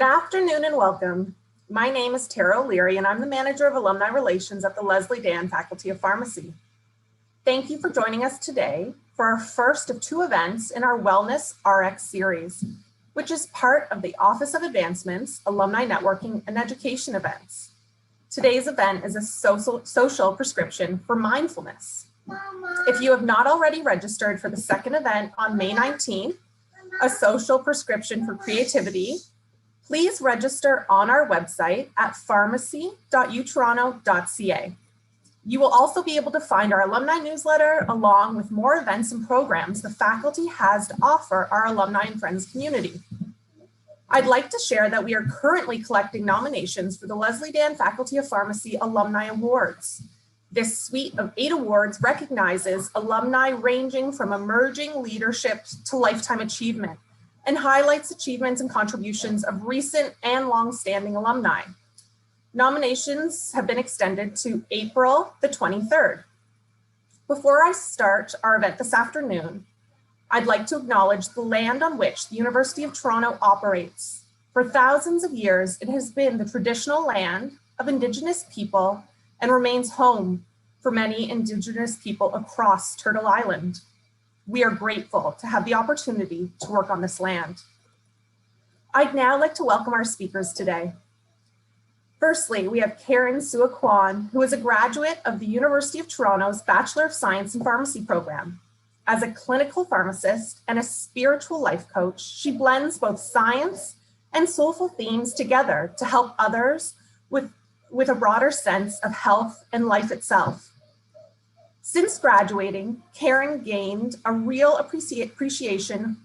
Good afternoon and welcome. My name is Tara O'Leary and I'm the Manager of Alumni Relations at the Leslie Dan Faculty of Pharmacy. Thank you for joining us today for our first of two events in our Wellness RX series, which is part of the Office of Advancement's Alumni Networking and Education events. Today's event is a social prescription for mindfulness. If you have not already registered for the second event on May 19th, a social prescription for creativity, please register on our website at pharmacy.utoronto.ca. You will also be able to find our alumni newsletter along with more events and programs the faculty has to offer our alumni and friends community. I'd like to share that we are currently collecting nominations for the Leslie Dan Faculty of Pharmacy Alumni Awards. This suite of 8 awards recognizes alumni ranging from emerging leadership to lifetime achievement and highlights achievements and contributions of recent and long-standing alumni. Nominations have been extended to April the 23rd. Before I start our event this afternoon, I'd like to acknowledge the land on which the University of Toronto operates. For thousands of years, it has been the traditional land of Indigenous people and remains home for many Indigenous people across Turtle Island. We are grateful to have the opportunity to work on this land. I'd now like to welcome our speakers today. Firstly, we have Karen Sua Kwan, who is a graduate of the University of Toronto's Bachelor of Science in Pharmacy program. As a clinical pharmacist and a spiritual life coach, she blends both science and soulful themes together to help others with a broader sense of health and life itself. Since graduating, Karen gained a real appreciation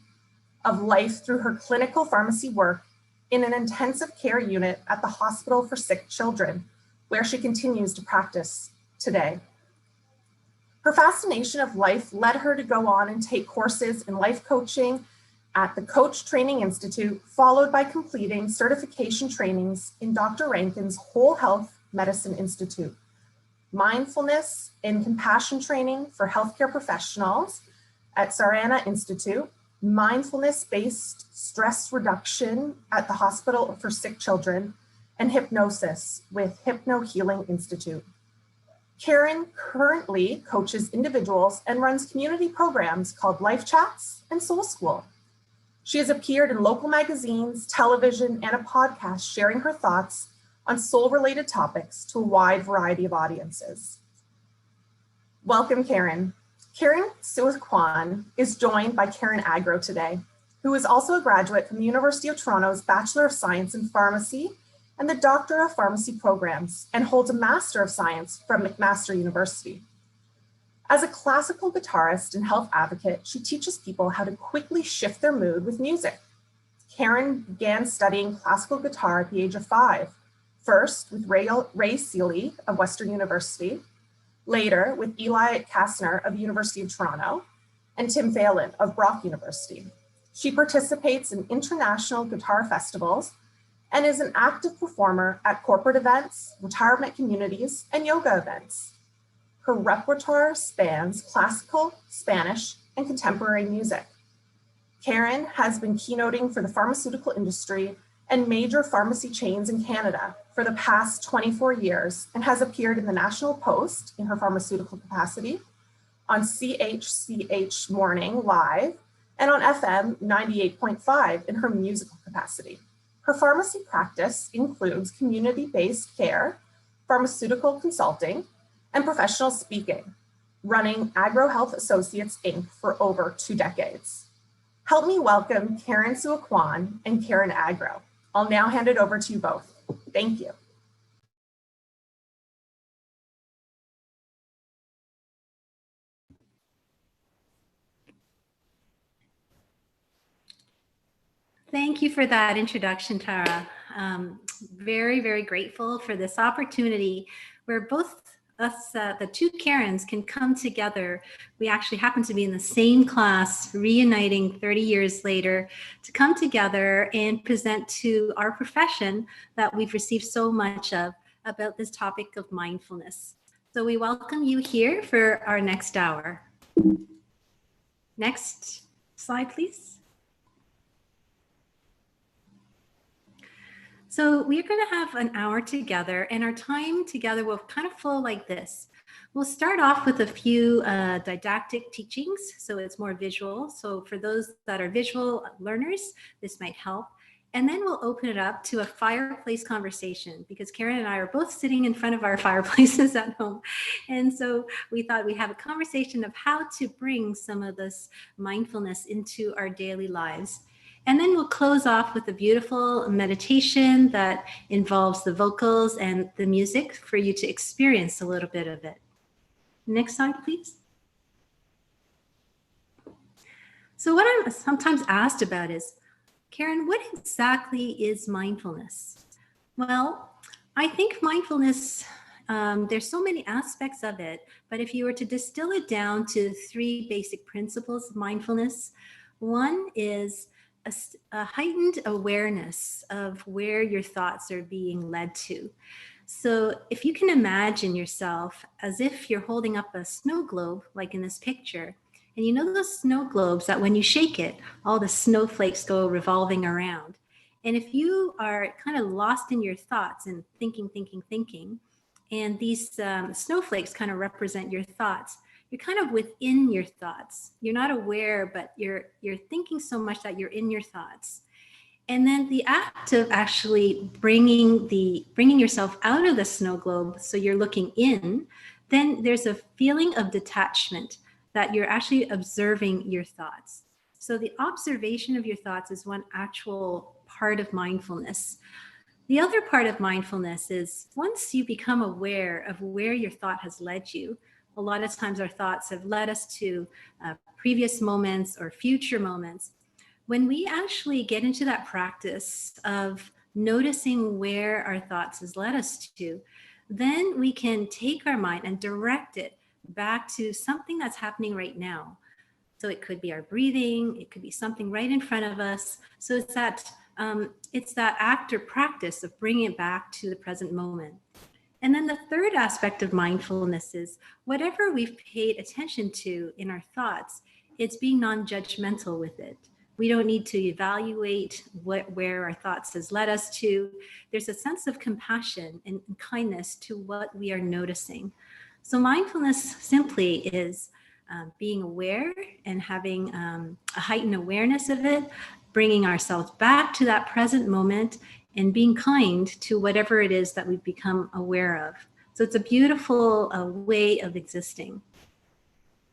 of life through her clinical pharmacy work in an intensive care unit at the Hospital for Sick Children, where she continues to practice today. Her fascination of life led her to go on and take courses in life coaching at the Coach Training Institute, followed by completing certification trainings in Dr. Rankin's Whole Health Medicine Institute, mindfulness and compassion training for healthcare professionals at Sarana Institute, mindfulness-based stress reduction at the Hospital for Sick Children, and hypnosis with Hypno Healing Institute. Karen currently coaches individuals and runs community programs called Life Chats and Soul School. She has appeared in local magazines, television, and a podcast sharing her thoughts on soul-related topics to a wide variety of audiences. Welcome, Karen. Karen Sua Kwan is joined by Karen Agro today, who is also a graduate from the University of Toronto's Bachelor of Science in Pharmacy and the Doctor of Pharmacy programs, and holds a Master of Science from McMaster University. As a classical guitarist and health advocate, she teaches people how to quickly shift their mood with music. Karen began studying classical guitar at the age of 5, first with Ray Seeley of Western University, later with Eli Kastner of the University of Toronto, and Tim Phelan of Brock University. She participates in international guitar festivals and is an active performer at corporate events, retirement communities, and yoga events. Her repertoire spans classical, Spanish, and contemporary music. Karen has been keynoting for the pharmaceutical industry and major pharmacy chains in Canada for the past 24 years and has appeared in the National Post in her pharmaceutical capacity, on CHCH Morning Live, and on FM 98.5 in her musical capacity. Her pharmacy practice includes community-based care, pharmaceutical consulting, and professional speaking, running Agro Health Associates, Inc. for over 2 decades. Help me welcome Karen Sua Kwan and Karen Agro. I'll now hand it over to you both. Thank you. Thank you for that introduction, Tara. Very, very grateful for this opportunity where both us, the two Karens, can come together. We actually happen to be in the same class, reuniting 30 years later to come together and present to our profession that we've received so much of about this topic of mindfulness. So we welcome you here for our next hour. Next slide, please. So we're going to have an hour together, and our time together will kind of flow like this. We'll start off with a few didactic teachings, so it's more visual. So for those that are visual learners, this might help. And then we'll open it up to a fireplace conversation, because Karen and I are both sitting in front of our fireplaces at home. And so we thought we'd have a conversation of how to bring some of this mindfulness into our daily lives. And then we'll close off with a beautiful meditation that involves the vocals and the music for you to experience a little bit of it. Next slide, please. So what I'm sometimes asked about is, Karen, what exactly is mindfulness? Well, I think mindfulness, there's so many aspects of it, but if you were to distill it down to 3 basic principles of mindfulness, one is a heightened awareness of where your thoughts are being led to. So if you can imagine yourself as if you're holding up a snow globe, like in this picture, and you know those snow globes that when you shake it, all the snowflakes go revolving around. And if you are kind of lost in your thoughts and thinking, and these snowflakes kind of represent your thoughts, you're kind of within your thoughts. You're not aware, but you're thinking so much that you're in your thoughts. And then the act of actually bringing yourself out of the snow globe, so you're looking in, then there's a feeling of detachment that you're actually observing your thoughts. So the observation of your thoughts is one actual part of mindfulness. The other part of mindfulness is once you become aware of where your thought has led you, a lot of times our thoughts have led us to previous moments or future moments. When we actually get into that practice of noticing where our thoughts has led us to, then we can take our mind and direct it back to something that's happening right now. So it could be our breathing, it could be something right in front of us. So it's that act or practice of bringing it back to the present moment. And then the third aspect of mindfulness is whatever we've paid attention to in our thoughts, it's being non-judgmental with it. We don't need to evaluate where our thoughts has led us to. There's a sense of compassion and kindness to what we are noticing. So mindfulness simply is being aware and having a heightened awareness of it, bringing ourselves back to that present moment, and being kind to whatever it is that we've become aware of. So it's a beautiful way of existing.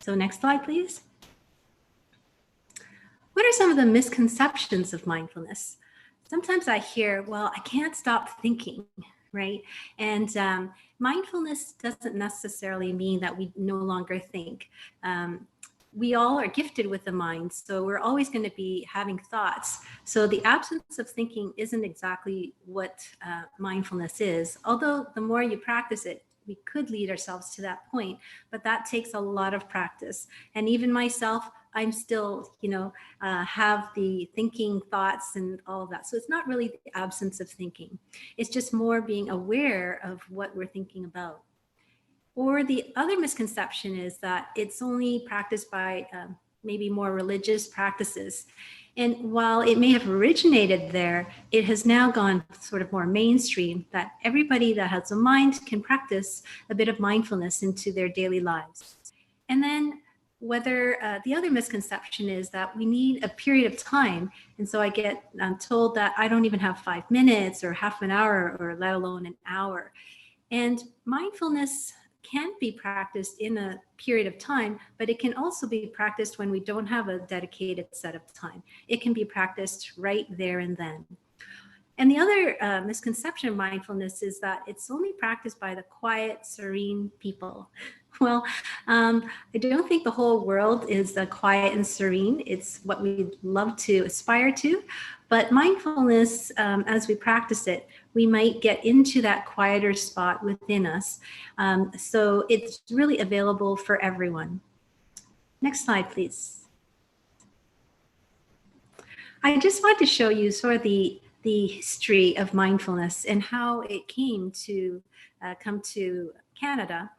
So next slide, please. What are some of the misconceptions of mindfulness? Sometimes I hear, well, I can't stop thinking, right? And mindfulness doesn't necessarily mean that we no longer think. We all are gifted with a mind, so we're always going to be having thoughts. So the absence of thinking isn't exactly what mindfulness is, although the more you practice it, we could lead ourselves to that point, but that takes a lot of practice. And even myself, I'm still, have the thinking thoughts and all of that. So it's not really the absence of thinking. It's just more being aware of what we're thinking about. Or the other misconception is that it's only practiced by maybe more religious practices. And while it may have originated there, it has now gone sort of more mainstream that everybody that has a mind can practice a bit of mindfulness into their daily lives. And then whether the other misconception is that we need a period of time. And so I'm told that I don't even have 5 minutes or half an hour or let alone an hour. And mindfulness can be practiced in a period of time, but it can also be practiced when we don't have a dedicated set of time. It can be practiced right there and then. And the other misconception of mindfulness is that it's only practiced by the quiet, serene people. Well, I don't think the whole world is quiet and serene. It's what we'd love to aspire to. But mindfulness, as we practice it, we might get into that quieter spot within us. So it's really available for everyone. Next slide, please. I just want to show you sort of the history of mindfulness and how it came to come to Canada.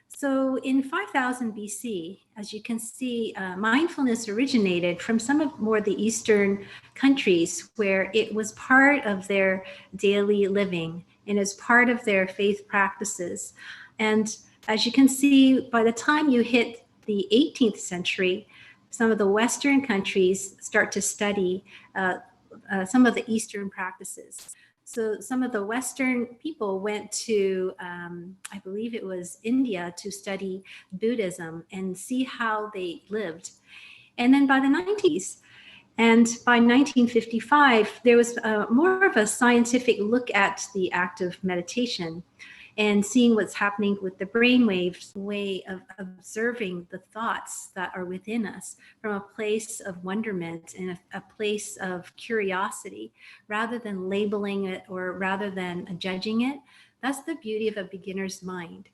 So in 5000 BC, as you can see, mindfulness originated from some of more the Eastern countries where it was part of their daily living and as part of their faith practices. And as you can see, by the time you hit the 18th century, some of the Western countries start to study some of the Eastern practices. So some of the Western people went to, I believe it was India, to study Buddhism and see how they lived. And then by the 90s, and by 1955, there was more of a scientific look at the act of meditation and seeing what's happening with the brainwaves, way of observing the thoughts that are within us from a place of wonderment and a place of curiosity, rather than labeling it or rather than judging it. That's the beauty of a beginner's mind.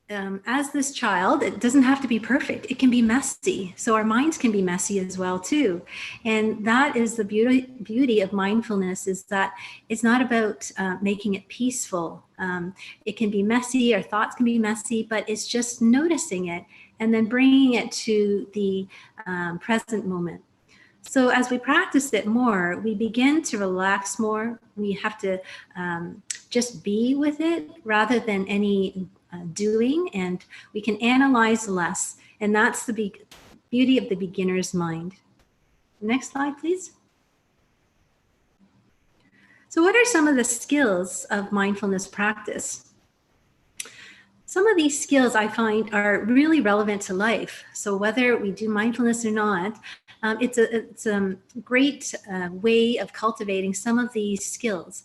As this child, it doesn't have to be perfect. It can be messy. So our minds can be messy as well too. And that is the beauty of mindfulness, is that it's not about making it peaceful. It can be messy, our thoughts can be messy, but it's just noticing it and then bringing it to the present moment. So as we practice it more, we begin to relax more. We have to just be with it rather than any doing, and we can analyze less. And that's the beauty of the beginner's mind. Next slide, please. So what are some of the skills of mindfulness practice? Some of these skills I find are really relevant to life. So whether we do mindfulness or not, it's a great way of cultivating some of these skills.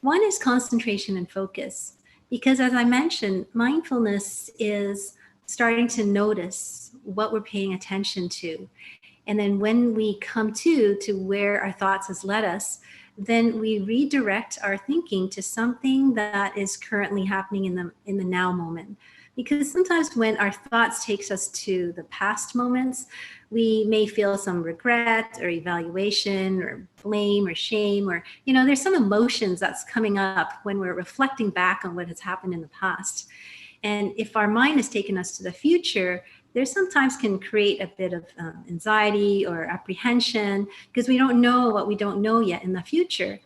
One is concentration and focus, because as I mentioned, mindfulness is starting to notice what we're paying attention to. And then when we come to where our thoughts has led us, then we redirect our thinking to something that is currently happening in the now moment. Because sometimes when our thoughts takes us to the past moments, we may feel some regret or evaluation or blame or shame, or, there's some emotions that's coming up when we're reflecting back on what has happened in the past. And if our mind has taken us to the future, there sometimes can create a bit of anxiety or apprehension because we don't know what we don't know yet in the future.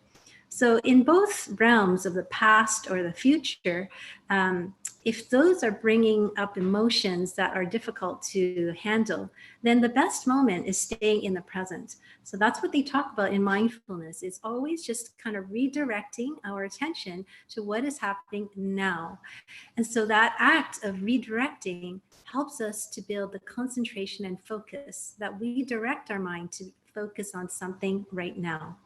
So in both realms of the past or the future, if those are bringing up emotions that are difficult to handle, then the best moment is staying in the present. So that's what they talk about in mindfulness. It's always just kind of redirecting our attention to what is happening now. And so that act of redirecting helps us to build the concentration and focus that we direct our mind to focus on something right now.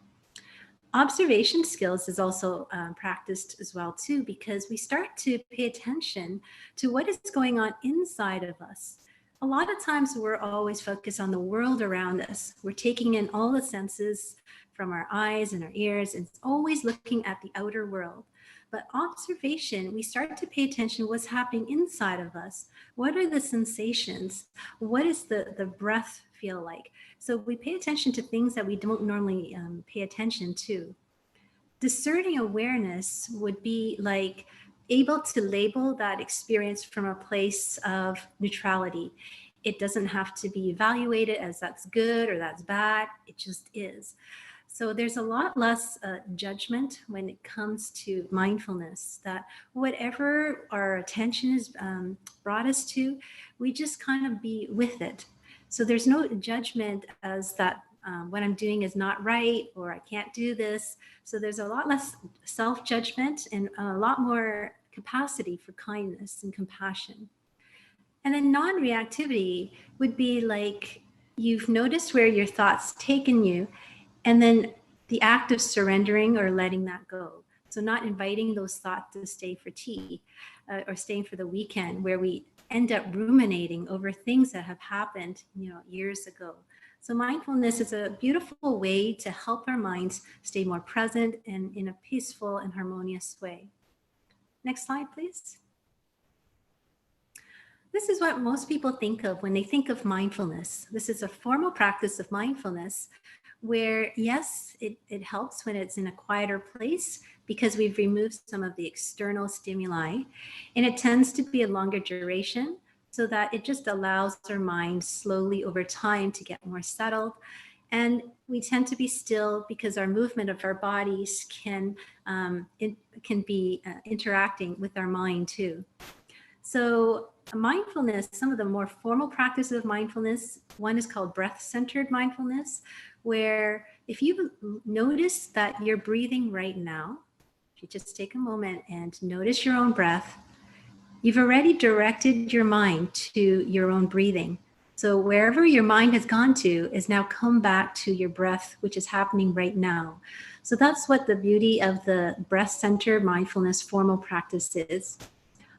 Observation skills is also practiced as well too, because we start to pay attention to what is going on inside of us. A lot of times we're always focused on the world around us. We're taking in all the senses from our eyes and our ears, and it's always looking at the outer world. But observation, we start to pay attention to what's happening inside of us. What are the sensations? What does the breath feel like? So we pay attention to things that we don't normally pay attention to. Discerning awareness would be like able to label that experience from a place of neutrality. It doesn't have to be evaluated as that's good or that's bad. It just is. So there's a lot less judgment when it comes to mindfulness, that whatever our attention is brought us to, we just kind of be with it. So there's no judgment as that what I'm doing is not right, or I can't do this. So there's a lot less self-judgment and a lot more capacity for kindness and compassion. And then non-reactivity would be like you've noticed where your thoughts taken you, and then the act of surrendering or letting that go. So not inviting those thoughts to stay for tea or staying for the weekend, where we end up ruminating over things that have happened, years ago. So mindfulness is a beautiful way to help our minds stay more present and in a peaceful and harmonious way. Next slide, please. This is what most people think of when they think of mindfulness. This is a formal practice of mindfulness where, yes, it helps when it's in a quieter place, because we've removed some of the external stimuli, and it tends to be a longer duration so that it just allows our mind slowly over time to get more settled. And we tend to be still because our movement of our bodies can be interacting with our mind too. So mindfulness, some of the more formal practices of mindfulness, one is called breath-centered mindfulness, where if you notice that you're breathing right now, if you just take a moment and notice your own breath, you've already directed your mind to your own breathing. So wherever your mind has gone to is now come back to your breath, which is happening right now. So that's what the beauty of the breath-centered mindfulness formal practice is.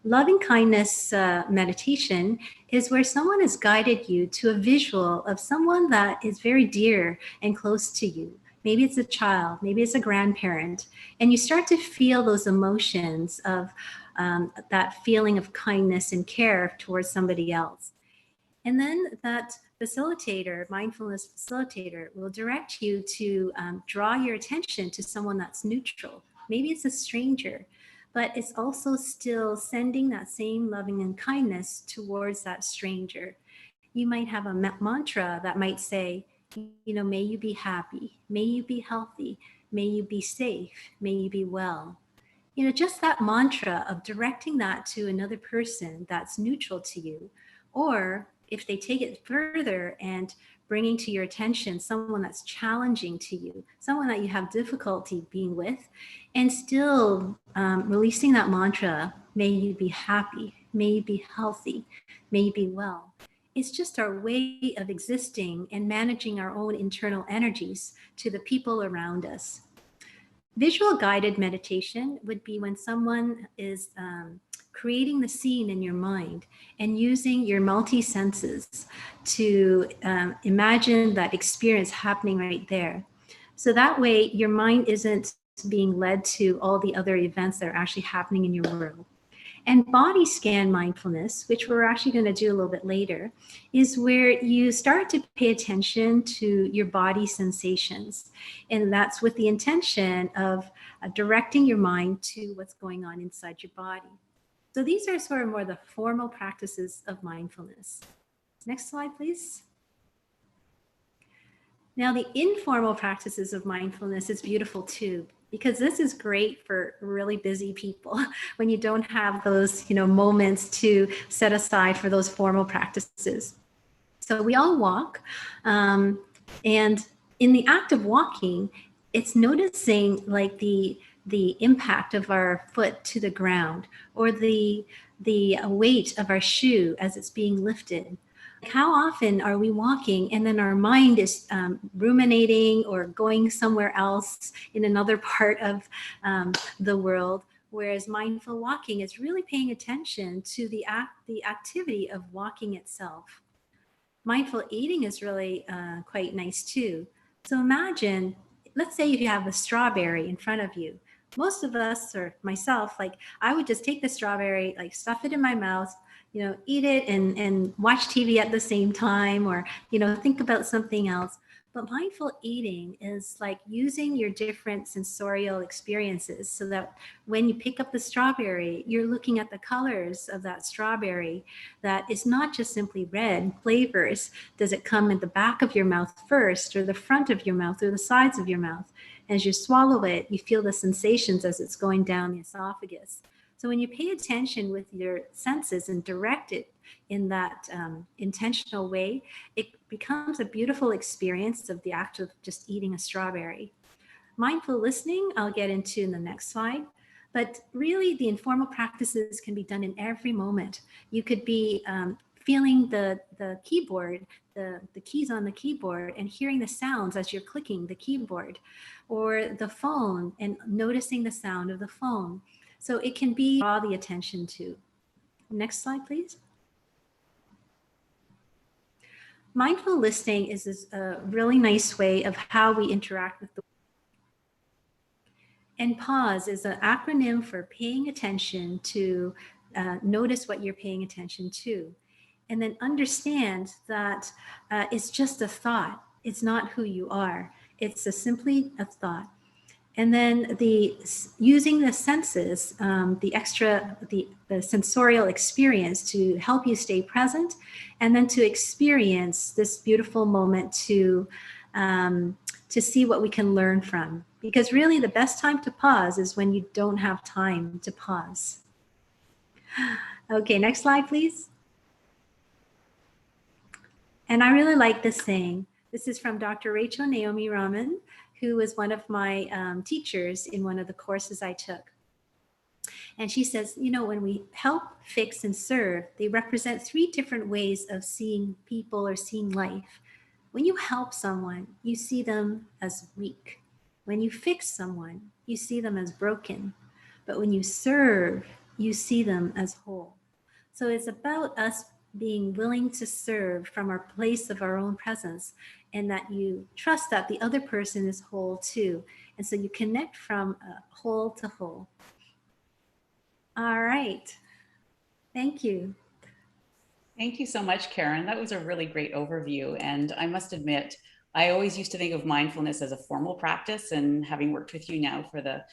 Loving kindness meditation is where someone has guided you to a visual of someone that is very dear and close to you. Maybe it's a child, maybe it's a grandparent, and you start to feel those emotions of that feeling of kindness and care towards somebody else. And then that facilitator, mindfulness facilitator, will direct you to draw your attention to someone that's neutral. Maybe it's a stranger, but it's also still sending that same loving and kindness towards that stranger. You might have a mantra that might say, you know, may you be happy, may you be healthy, may you be safe, may you be well. You know, just that mantra of directing that to another person that's neutral to you. Or if they take it further and bringing to your attention someone that's challenging to you, someone that you have difficulty being with, and still releasing that mantra, may you be happy, may you be healthy, may you be well. It's just our way of existing and managing our own internal energies to the people around us. Visual guided meditation would be when someone is creating the scene in your mind and using your multi-senses to imagine that experience happening right there. So that way your mind isn't being led to all the other events that are actually happening in your world. And body scan mindfulness, which we're actually going to do a little bit later, is where you start to pay attention to your body sensations. And that's with the intention of directing your mind to what's going on inside your body. So these are sort of more the formal practices of mindfulness. Next slide, please. Now, the informal practices of mindfulness is beautiful too, because this is great for really busy people when you don't have those, moments to set aside for those formal practices. So we all walk, and in the act of walking, it's noticing like the impact of our foot to the ground, or the weight of our shoe as it's being lifted. How often are we walking and then our mind is ruminating or going somewhere else in another part of the world, whereas mindful walking is really paying attention to the activity of walking itself. Mindful eating is really quite nice too. So imagine, let's say you have a strawberry in front of you. Most of us, or myself, I would just take the strawberry, stuff it in my mouth, eat it and watch TV at the same time, or, think about something else. But mindful eating is like using your different sensorial experiences so that when you pick up the strawberry, you're looking at the colors of that strawberry, that is not just simply red flavors. Does it come in the back of your mouth first, or the front of your mouth, or the sides of your mouth? As you swallow it, you feel the sensations as it's going down the esophagus. So when you pay attention with your senses and direct it in that intentional way, it becomes a beautiful experience of the act of just eating a strawberry. Mindful listening, I'll get into in the next slide. But really, the informal practices can be done in every moment. You could be feeling the keyboard, the keys on the keyboard, and hearing the sounds as you're clicking the keyboard, or the phone and noticing the sound of the phone. So it can be draw the attention to. Next slide, please. Mindful listening is a really nice way of how we interact with the world. And pause is an acronym for paying attention to, notice what you're paying attention to. And then understand that it's just a thought. It's not who you are. It's simply a thought. And then using the senses, the sensorial experience to help you stay present, and then to experience this beautiful moment to see what we can learn from. Because really the best time to pause is when you don't have time to pause. Okay, next slide, please. And I really like this saying. This is from Dr. Rachel Naomi Raman, who was one of my teachers in one of the courses I took. And she says, you know, when we help, fix, and serve, they represent 3 different ways of seeing people or seeing life. When you help someone, you see them as weak. When you fix someone, you see them as broken. But when you serve, you see them as whole. So it's about us being willing to serve from our place of our own presence, and that you trust that the other person is whole too. And so you connect from whole to whole. All right. Thank you. Thank you so much, Karen. That was a really great overview. And I must admit, I always used to think of mindfulness as a formal practice, and having worked with you now for the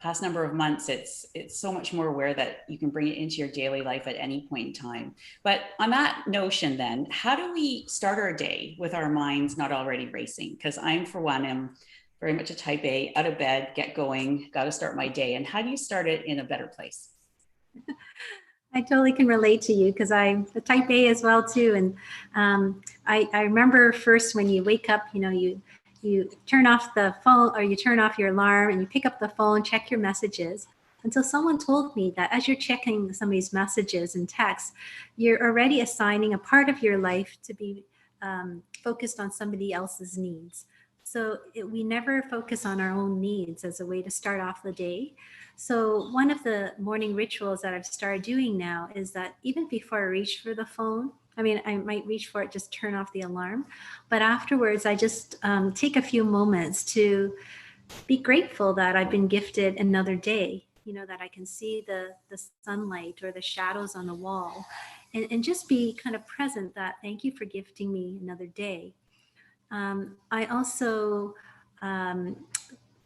past number of months, it's so much more aware that you can bring it into your daily life at any point in time. But on that notion then, how do we start our day with our minds not already racing? Because I'm, for one, am very much a type A, out of bed, get going, got to start my day. And how do you start it in a better place? I totally can relate to you, because I'm a type A as well too. And I remember first when you wake up, you know, you turn off the phone, or you turn off your alarm, and you pick up the phone, check your messages, until someone told me that as you're checking somebody's messages and texts, you're already assigning a part of your life to be focused on somebody else's needs. So we never focus on our own needs as a way to start off the day. So one of the morning rituals that I've started doing now is that even before I reach for the phone, I mean, I might reach for it, just turn off the alarm, but afterwards I just take a few moments to be grateful that I've been gifted another day, you know, that I can see the sunlight or the shadows on the wall, and just be kind of present that thank you for gifting me another day. I also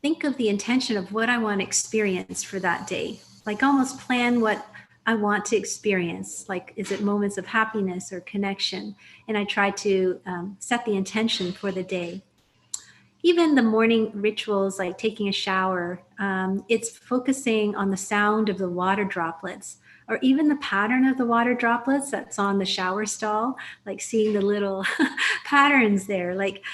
think of the intention of what I want to experience for that day, like almost plan what I want to experience. Like, is it moments of happiness or connection? And I try to set the intention for the day. Even the morning rituals, like taking a shower, it's focusing on the sound of the water droplets, or even the pattern of the water droplets that's on the shower stall, like seeing the little patterns there. Like,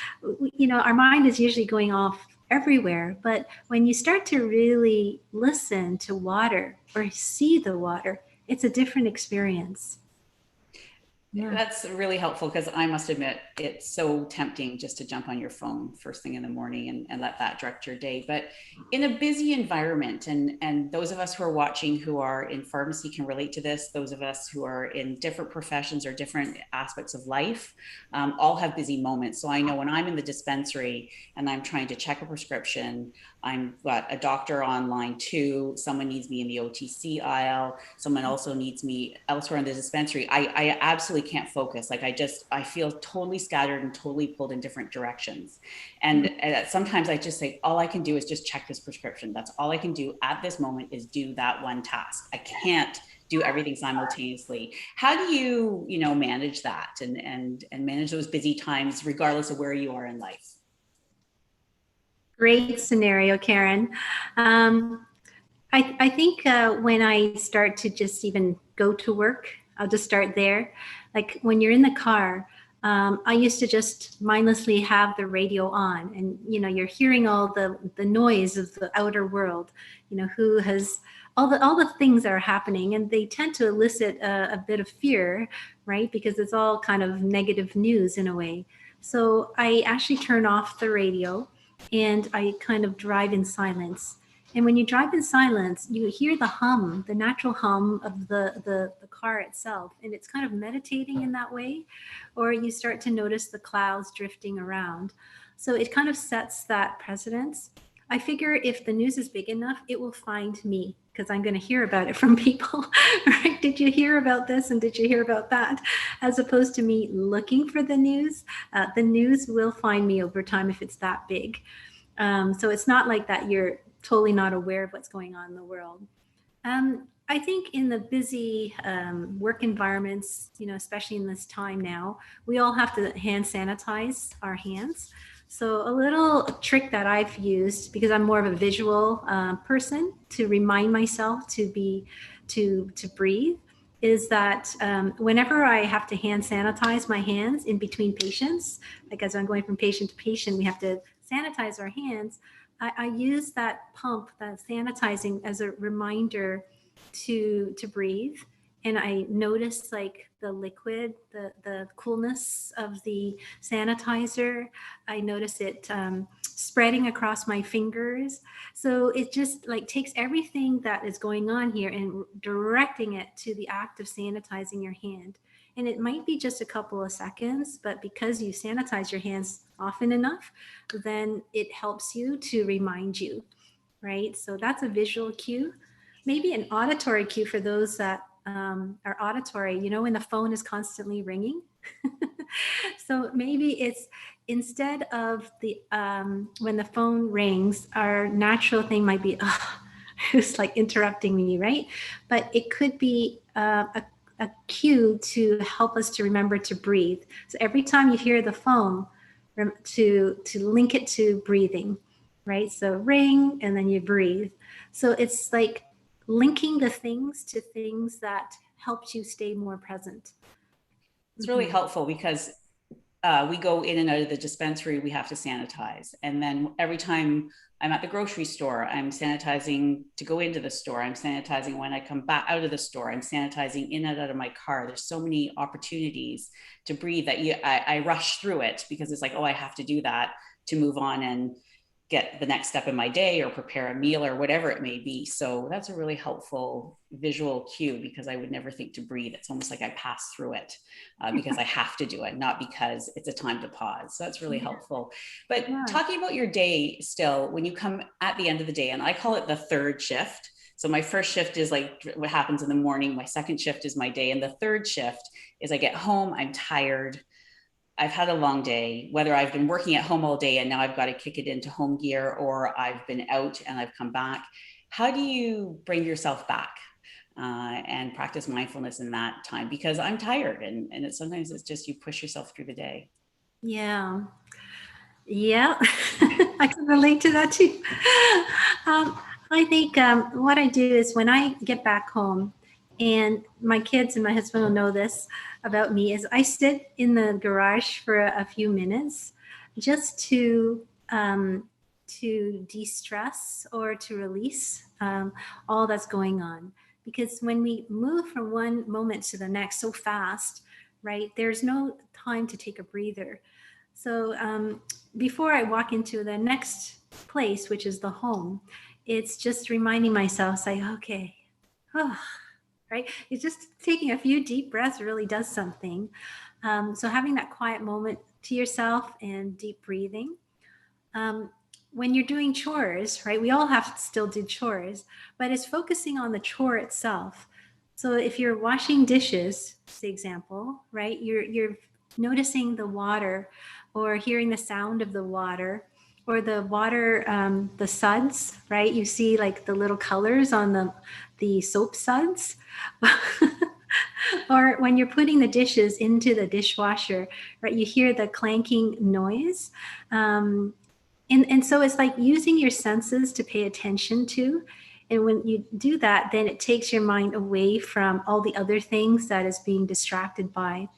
you know, our mind is usually going off everywhere, but when you start to really listen to water or see the water, it's a different experience. Yeah. That's really helpful, because I must admit, it's so tempting just to jump on your phone first thing in the morning and let that direct your day. But in a busy environment, and those of us who are watching who are in pharmacy can relate to this, those of us who are in different professions or different aspects of life, all have busy moments. So I know when I'm in the dispensary and I'm trying to check a prescription, I'm got a doctor on line 2, someone needs me in the OTC aisle, someone also needs me elsewhere in the dispensary. I absolutely can't focus. Like, I feel totally scattered and totally pulled in different directions. And sometimes I just say, all I can do is just check this prescription. That's all I can do at this moment, is do that one task. I can't do everything simultaneously. How do you, manage that and manage those busy times, regardless of where you are in life? Great scenario, Karen. I think when I start to just even go to work, I'll just start there. Like when you're in the car, I used to just mindlessly have the radio on, and you're hearing all the noise of the outer world. Who has all the things that are happening, and they tend to elicit a bit of fear, right? Because it's all kind of negative news in a way. So I actually turn off the radio, and I kind of drive in silence. And when you drive in silence, you hear the hum, the natural hum of the car itself. And it's kind of meditating in that way. Or you start to notice the clouds drifting around. So it kind of sets that precedence. I figure if the news is big enough, it will find me, because I'm going to hear about it from people, right? Did you hear about this? And did you hear about that? As opposed to me looking for the news will find me over time if it's that big. So it's not like that you're totally not aware of what's going on in the world. I think in the busy work environments, especially in this time now, we all have to hand sanitize our hands. So a little trick that I've used, because I'm more of a visual person, to remind myself to breathe, is that whenever I have to hand sanitize my hands in between patients, like as I'm going from patient to patient, we have to sanitize our hands. I use that pump, that sanitizing, as a reminder to breathe. And I notice like the liquid, the coolness of the sanitizer. I notice it spreading across my fingers. So it just like takes everything that is going on here and directing it to the act of sanitizing your hand. And it might be just a couple of seconds, but because you sanitize your hands often enough, then it helps you to remind you, right? So that's a visual cue. Maybe an auditory cue for those that are auditory, when the phone is constantly ringing. So maybe it's instead of when the phone rings, our natural thing might be, it's like interrupting me, right? But it could be a cue to help us to remember to breathe. So every time you hear the phone, to link it to breathing, right? So ring and then you breathe. So it's like linking the things to things that helps you stay more present. It's really helpful because we go in and out of the dispensary, we have to sanitize. And then every time I'm at the grocery store, I'm sanitizing to go into the store. I'm sanitizing when I come back out of the store. I'm sanitizing in and out of my car. There's so many opportunities to breathe that I rush through it because it's like, oh, I have to do that to move on and get the next step in my day or prepare a meal or whatever it may be. So that's a really helpful visual cue because I would never think to breathe. It's almost like I pass through it because I have to do it, not because it's a time to pause. So that's really helpful. But talking about your day still, when you come at the end of the day, and I call it the third shift. So my first shift is like what happens in the morning. My second shift is my day. And the third shift is I get home, I'm tired. I've had a long day, whether I've been working at home all day and now I've got to kick it into home gear, or I've been out and I've come back. How do you bring yourself back and practice mindfulness in that time? Because I'm tired and sometimes it's just you push yourself through the day. Yeah. I can relate to that too. I think what I do is when I get back home, and my kids and my husband will know this about me, is I sit in the garage for a few minutes just to de-stress or to release all that's going on. Because when we move from one moment to the next so fast, right, there's no time to take a breather. So before I walk into the next place, which is the home, it's just reminding myself, say, okay, right? It's just taking a few deep breaths really does something. So having that quiet moment to yourself and deep breathing. When you're doing chores, right? We all have to still do chores, but it's focusing on the chore itself. So if you're washing dishes, for example, right? You're noticing the water or hearing the sound of the water, or the water, the suds, right? You see like the little colors on the soap suds. Or when you're putting the dishes into the dishwasher, right? You hear the clanking noise. And so it's like using your senses to pay attention to. And when you do that, then it takes your mind away from all the other things that is being distracted by.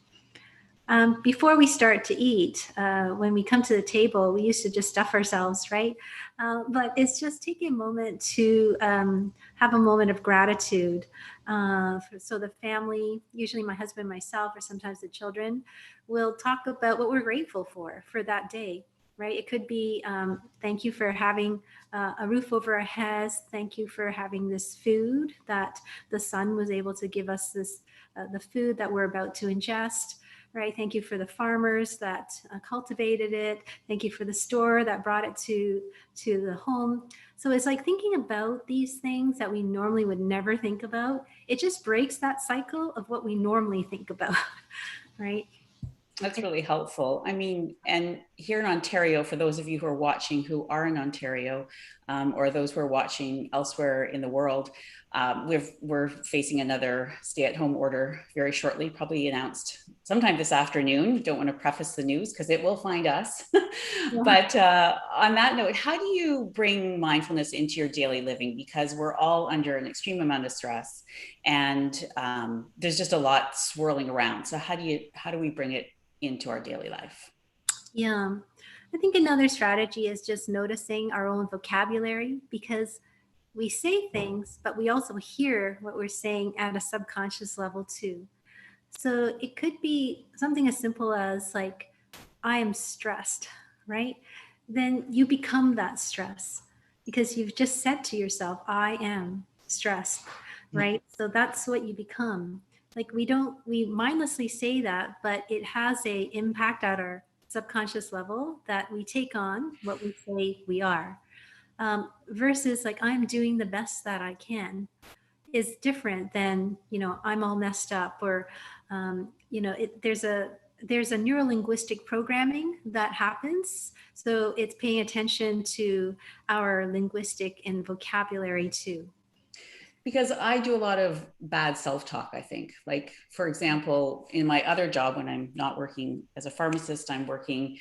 Before we start to eat, when we come to the table, we used to just stuff ourselves, right? But it's just taking a moment to have a moment of gratitude. So the family, usually my husband, myself, or sometimes the children, will talk about what we're grateful for that day, right? It could be, thank you for having a roof over our heads. Thank you for having this food that the sun was able to give us, this the food that we're about to ingest. Right. Thank you for the farmers that cultivated it. Thank you for the store that brought it to the home. So it's like thinking about these things that we normally would never think about. It just breaks that cycle of what we normally think about. Right. That's really helpful. I mean, and here in Ontario, for those of you who are watching who are in Ontario, or those who are watching elsewhere in the world, we're facing another stay-at-home order very shortly, probably announced sometime this afternoon. Don't want to preface the news because it will find us. But on that note, how do you bring mindfulness into your daily living? Because we're all under an extreme amount of stress, and there's just a lot swirling around. So how do we bring it into our daily life? Yeah, I think another strategy is just noticing our own vocabulary, because we say things, but we also hear what we're saying at a subconscious level too. So it could be something as simple as like, I am stressed, right? Then you become that stress because you've just said to yourself, I am stressed, right? So that's what you become. Like we mindlessly say that, but it has a impact at our subconscious level that we take on what we say we are. Versus like, I'm doing the best that I can is different than, I'm all messed up, or, there's a neuro-linguistic programming that happens. So it's paying attention to our linguistic and vocabulary too. Because I do a lot of bad self-talk, I think. Like, for example, in my other job, when I'm not working as a pharmacist, I'm working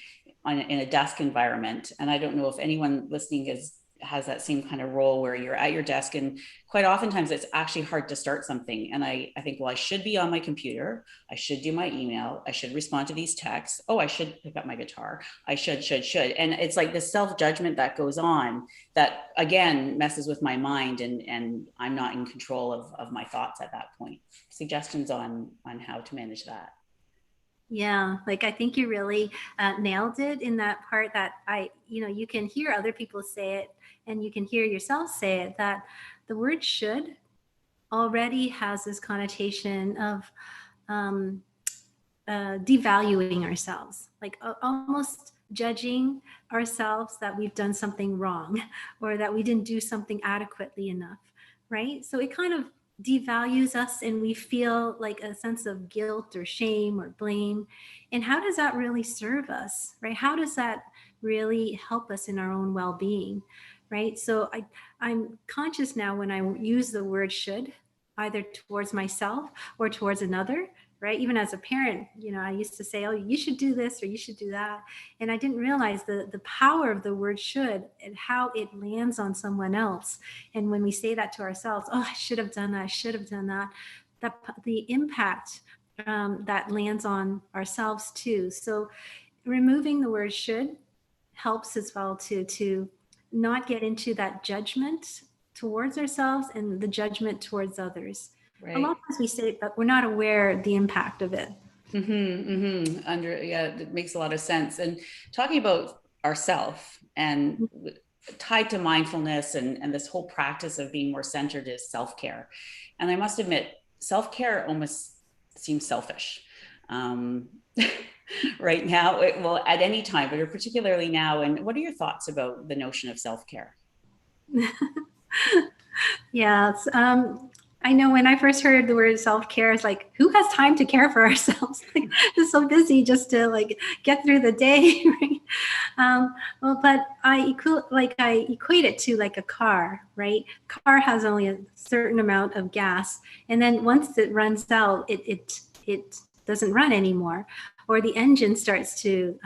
in a desk environment. And I don't know if anyone listening has that same kind of role where you're at your desk, and quite oftentimes it's actually hard to start something. And I think, well, I should be on my computer. I should do my email. I should respond to these texts. Oh, I should pick up my guitar. I should. And it's like this self-judgment that goes on that, again, messes with my mind, and I'm not in control of my thoughts at that point. Suggestions on how to manage that. Yeah, like I think you really nailed it in that part that you can hear other people say it and you can hear yourself say it, that the word should already has this connotation of devaluing ourselves, like almost judging ourselves that we've done something wrong or that we didn't do something adequately enough, right? So it kind of devalues us and we feel like a sense of guilt or shame or blame. And how does that really serve us, right? How does that really help us in our own well-being, right? So I'm conscious now when I use the word should, either towards myself or towards another, right? Even as a parent, I used to say, oh, you should do this or you should do that. And I didn't realize the power of the word should and how it lands on someone else. And when we say that to ourselves, oh, I should have done that, I should have done that, the impact that lands on ourselves too. So removing the word should helps as well to not get into that judgment towards ourselves and the judgment towards others. Right. A lot of times we say it, but we're not aware the impact of it. It makes a lot of sense. And talking about ourself and tied to mindfulness and this whole practice of being more centered is self-care. And I must admit, self-care almost seems selfish right now. Well, at any time, but particularly now. And what are your thoughts about the notion of self-care? Yeah, I know when I first heard the word self-care, it's like, who has time to care for ourselves? Like, it's so busy just to like get through the day, right? Well, but I equate it to like a car, right? Car has only a certain amount of gas, and then once it runs out, it doesn't run anymore, or the engine starts to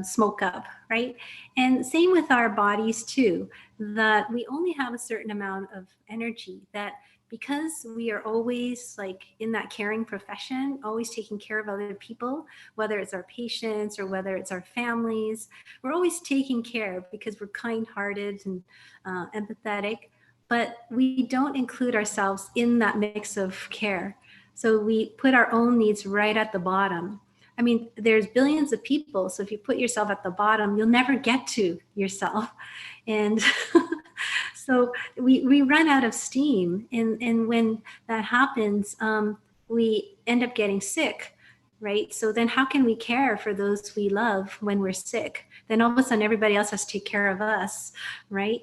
smoke up, right? And same with our bodies too, that we only have a certain amount of energy, that because we are always like in that caring profession, always taking care of other people, whether it's our patients or whether it's our families, we're always taking care because we're kind-hearted and empathetic, but we don't include ourselves in that mix of care. So we put our own needs right at the bottom. I mean, there's billions of people. So if you put yourself at the bottom, you'll never get to yourself. And so we run out of steam. And when that happens, we end up getting sick, right? So then how can we care for those we love when we're sick? Then all of a sudden, everybody else has to take care of us, right?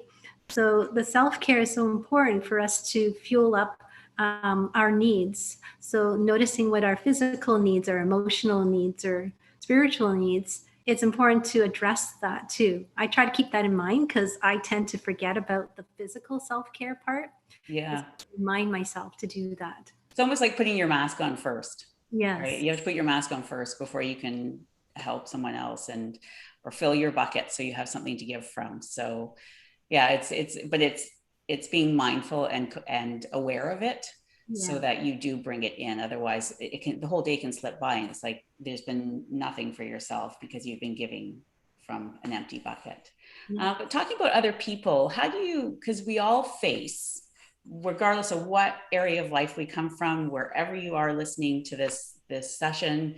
So the self-care is so important for us to fuel up our needs. So noticing what our physical needs, our emotional needs, or spiritual needs, it's important to address that too. I try to keep that in mind because I tend to forget about the physical self-care part. Yeah. Remind myself to do that. It's almost like putting your mask on first. Yes. Right? You have to put your mask on first before you can help someone else or fill your bucket so you have something to give from. So yeah, it's being mindful and aware of it, so that you do bring it in. Otherwise the whole day can slip by and it's like there's been nothing for yourself because you've been giving from an empty bucket. But talking about other people, how do you, because we all face, regardless of what area of life we come from, wherever you are listening to this session,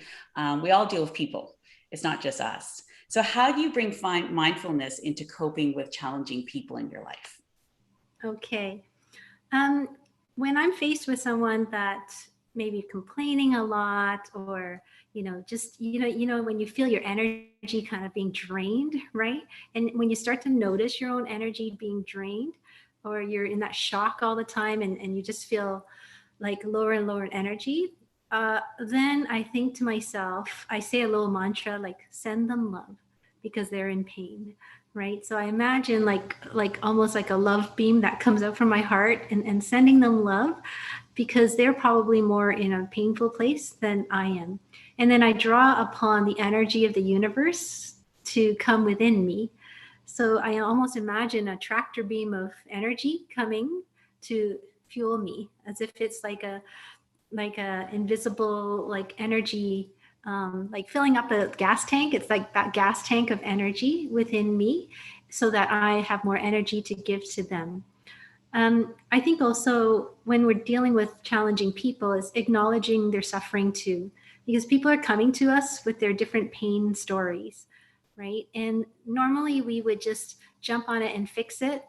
we all deal with people. It's not just us. So how do you bring mindfulness into coping with challenging people in your life? Okay. When I'm faced with someone that may be complaining a lot, or just when you feel your energy kind of being drained, right? And when you start to notice your own energy being drained, or you're in that shock all the time, and you just feel like lower and lower energy, then I think to myself, I say a little mantra like, send them love, because they're in pain, right? So I imagine like almost like a love beam that comes out from my heart, and sending them love, because they're probably more in a painful place than I am. And then I draw upon the energy of the universe to come within me. So I almost imagine a tractor beam of energy coming to fuel me, as if it's like a invisible energy, like filling up a gas tank. It's like that gas tank of energy within me, so that I have more energy to give to them. I think also when we're dealing with challenging people is acknowledging their suffering too, because people are coming to us with their different pain stories, right? And normally we would just jump on it and fix it,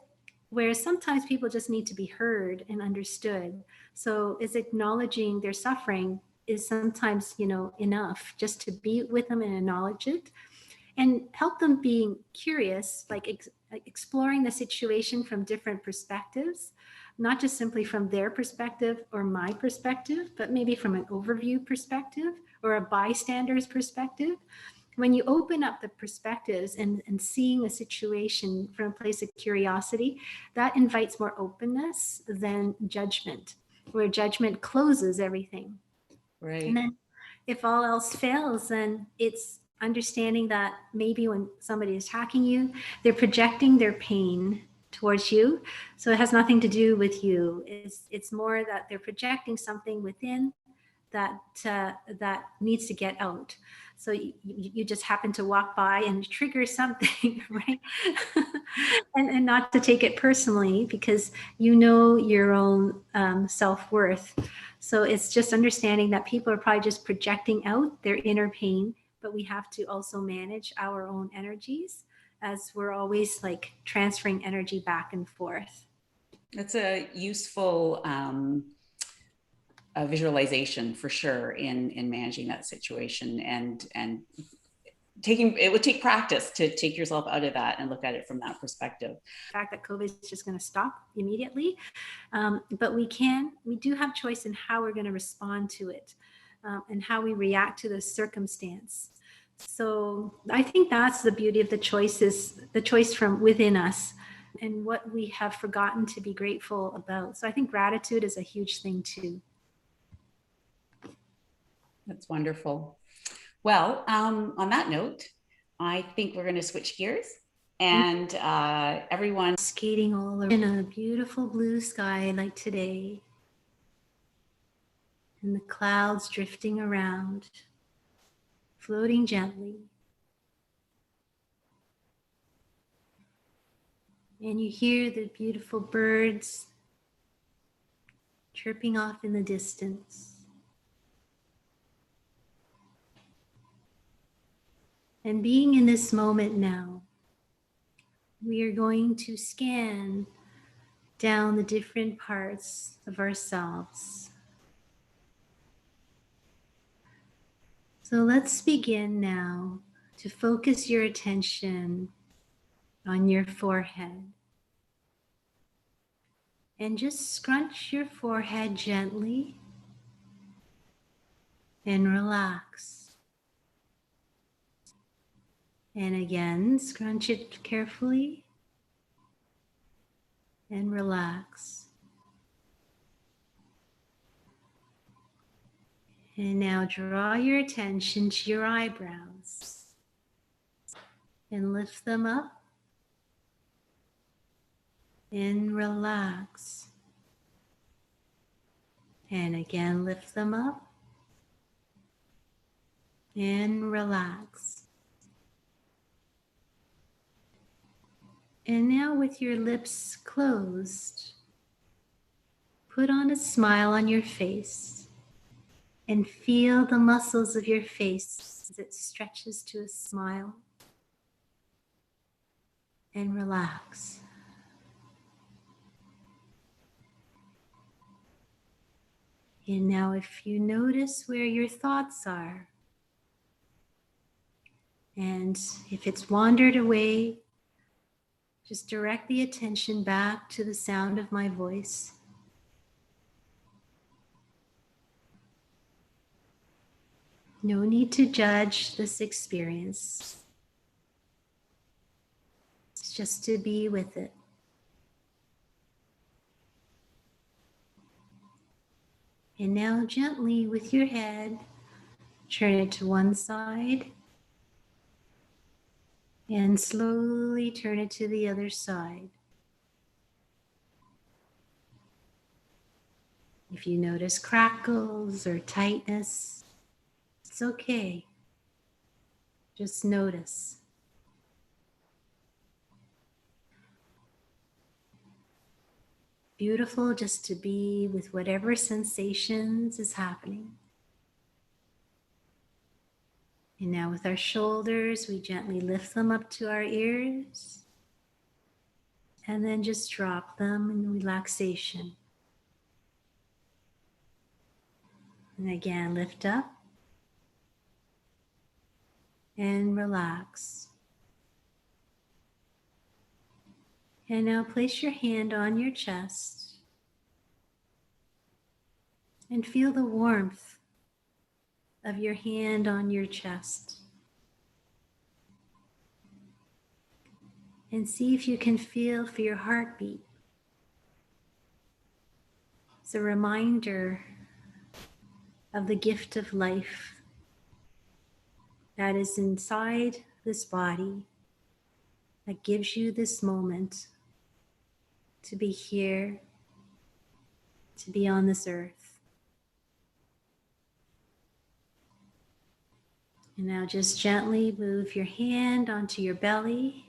whereas sometimes people just need to be heard and understood. So is acknowledging their suffering is sometimes, enough just to be with them and acknowledge it, and help them being curious, like exploring the situation from different perspectives, not just simply from their perspective or my perspective, but maybe from an overview perspective or a bystander's perspective. When you open up the perspectives and seeing a situation from a place of curiosity, that invites more openness than judgment, where judgment closes everything. Right. And then if all else fails, then it's understanding that maybe when somebody is attacking you, they're projecting their pain towards you. So it has nothing to do with you. It's more that they're projecting something within that needs to get out. So you just happen to walk by and trigger something, right? and not to take it personally, because you know your own self-worth. So it's just understanding that people are probably just projecting out their inner pain, but we have to also manage our own energies, as we're always like transferring energy back and forth. That's a useful visualization for sure in managing that situation, and it would take practice to take yourself out of that and look at it from that perspective. The fact that COVID is just going to stop immediately, but we do have choice in how we're going to respond to it, and how we react to the circumstance. So I think that's the beauty of the choice, is the choice from within us and what we have forgotten to be grateful about. So I think gratitude is a huge thing too. That's wonderful. Well, on that note, I think we're going to switch gears, and everyone skating all in a beautiful blue sky like today, and the clouds drifting around, floating gently. And you hear the beautiful birds chirping off in the distance. And being in this moment now, we are going to scan down the different parts of ourselves. So let's begin now to focus your attention on your forehead. And just scrunch your forehead gently and relax. And again, scrunch it carefully and relax. And now draw your attention to your eyebrows and lift them up and relax. And again, lift them up and relax. And now with your lips closed, put on a smile on your face and feel the muscles of your face as it stretches to a smile. And relax. And now if you notice where your thoughts are, and if it's wandered away, just direct the attention back to the sound of my voice. No need to judge this experience. It's just to be with it. And now gently with your head, turn it to one side and slowly turn it to the other side. If you notice crackles or tightness, it's okay. Just notice. Beautiful just to be with whatever sensations is happening. And now with our shoulders, we gently lift them up to our ears and then just drop them in relaxation. And again, lift up and relax. And now place your hand on your chest and feel the warmth of your hand on your chest. And see if you can feel for your heartbeat. It's a reminder of the gift of life that is inside this body that gives you this moment to be here, to be on this earth. And now just gently move your hand onto your belly.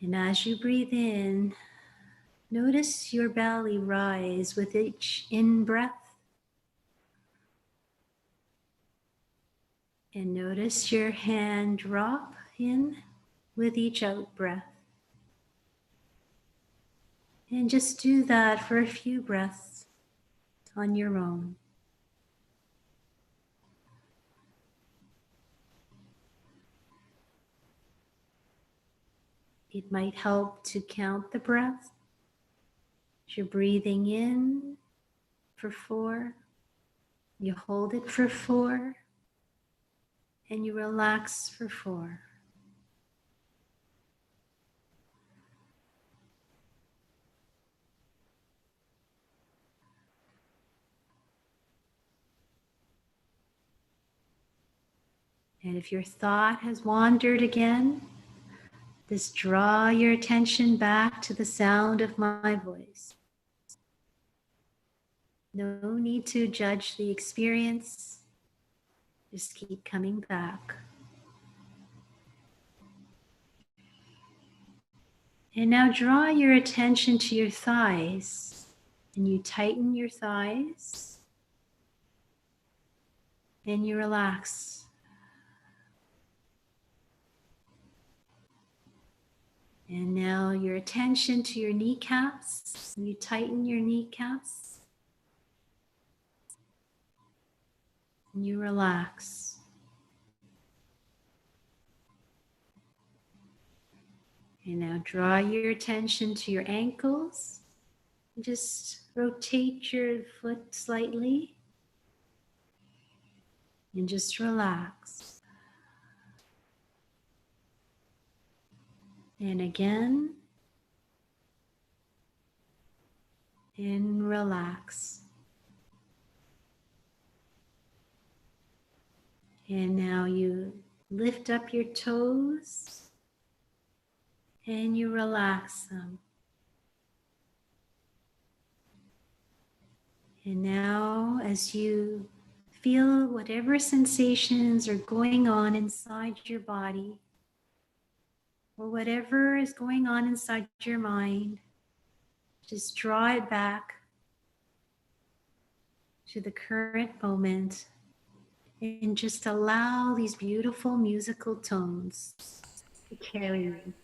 And as you breathe in, notice your belly rise with each in-breath. And notice your hand drop in with each out-breath. And just do that for a few breaths on your own. It might help to count the breath. You're breathing in for 4, you hold it for 4, and you relax for 4. And if your thought has wandered again, just draw your attention back to the sound of my voice. No need to judge the experience. Just keep coming back. And now draw your attention to your thighs, and you tighten your thighs, and you relax. And now your attention to your kneecaps, you tighten your kneecaps, and you relax. And now draw your attention to your ankles. Just rotate your foot slightly and just relax. And again, and relax. And now you lift up your toes and you relax them. And now as you feel whatever sensations are going on inside your body, or whatever is going on inside your mind, just draw it back to the current moment and just allow these beautiful musical tones to carry you.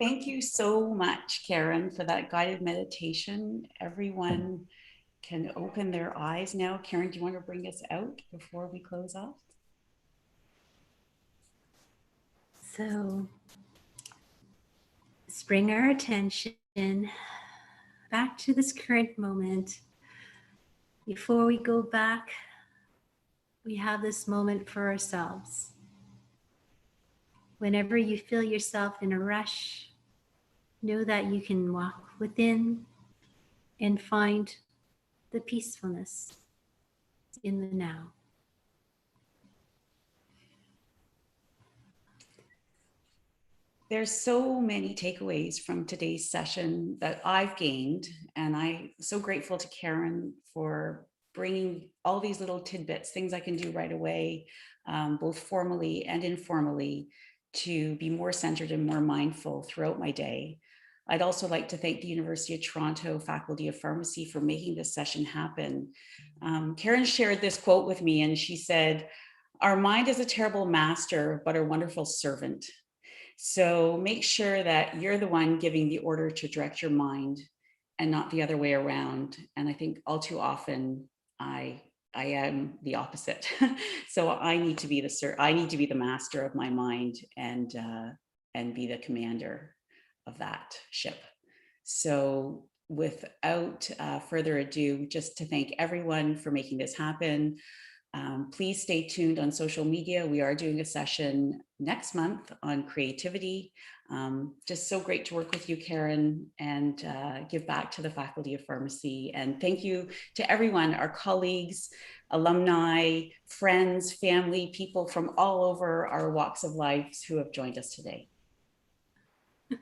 Thank you so much, Karen, for that guided meditation. Everyone can open their eyes now. Karen, do you want to bring us out before we close off? So let's bring our attention back to this current moment. Before we go back, we have this moment for ourselves. Whenever you feel yourself in a rush, know that you can walk within and find the peacefulness in the now. There's so many takeaways from today's session that I've gained, and I'm so grateful to Karen for bringing all these little tidbits, things I can do right away, both formally and informally, to be more centered and more mindful throughout my day. I'd also like to thank the University of Toronto Faculty of Pharmacy for making this session happen. Karen shared this quote with me, and she said, "Our mind is a terrible master, but a wonderful servant." So make sure that you're the one giving the order to direct your mind and not the other way around. And I think all too often I am the opposite. So I need to be the master of my mind and be the commander of that ship. So without further ado, just to thank everyone for making this happen. Please stay tuned on social media. We are doing a session next month on creativity. Just so great to work with you, Karen, and give back to the Faculty of Pharmacy. And thank you to everyone, our colleagues, alumni, friends, family, people from all over our walks of life who have joined us today. You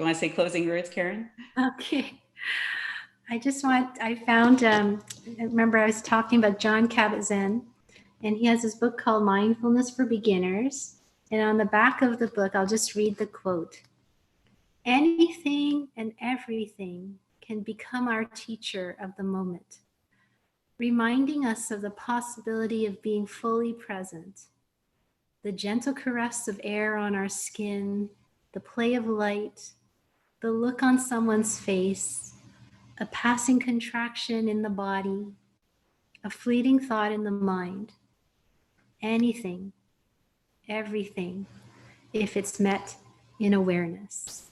want to say closing words, Karen? Okay. I found, remember I was talking about Jon Kabat-Zinn, and he has this book called Mindfulness for Beginners. And on the back of the book, I'll just read the quote. Anything and everything can become our teacher of the moment, reminding us of the possibility of being fully present. The gentle caress of air on our skin, the play of light, the look on someone's face, a passing contraction in the body, a fleeting thought in the mind. Anything, everything, if it's met in awareness.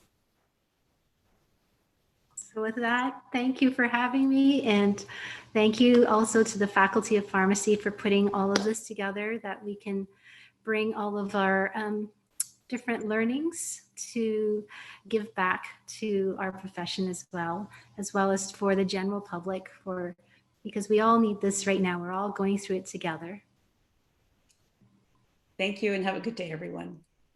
So with that, thank you for having me, and thank you also to the Faculty of Pharmacy for putting all of this together, that we can bring all of our different learnings to give back to our profession as well as for the general public, because we all need this right now. We're all going through it together. Thank you, and have a good day, everyone.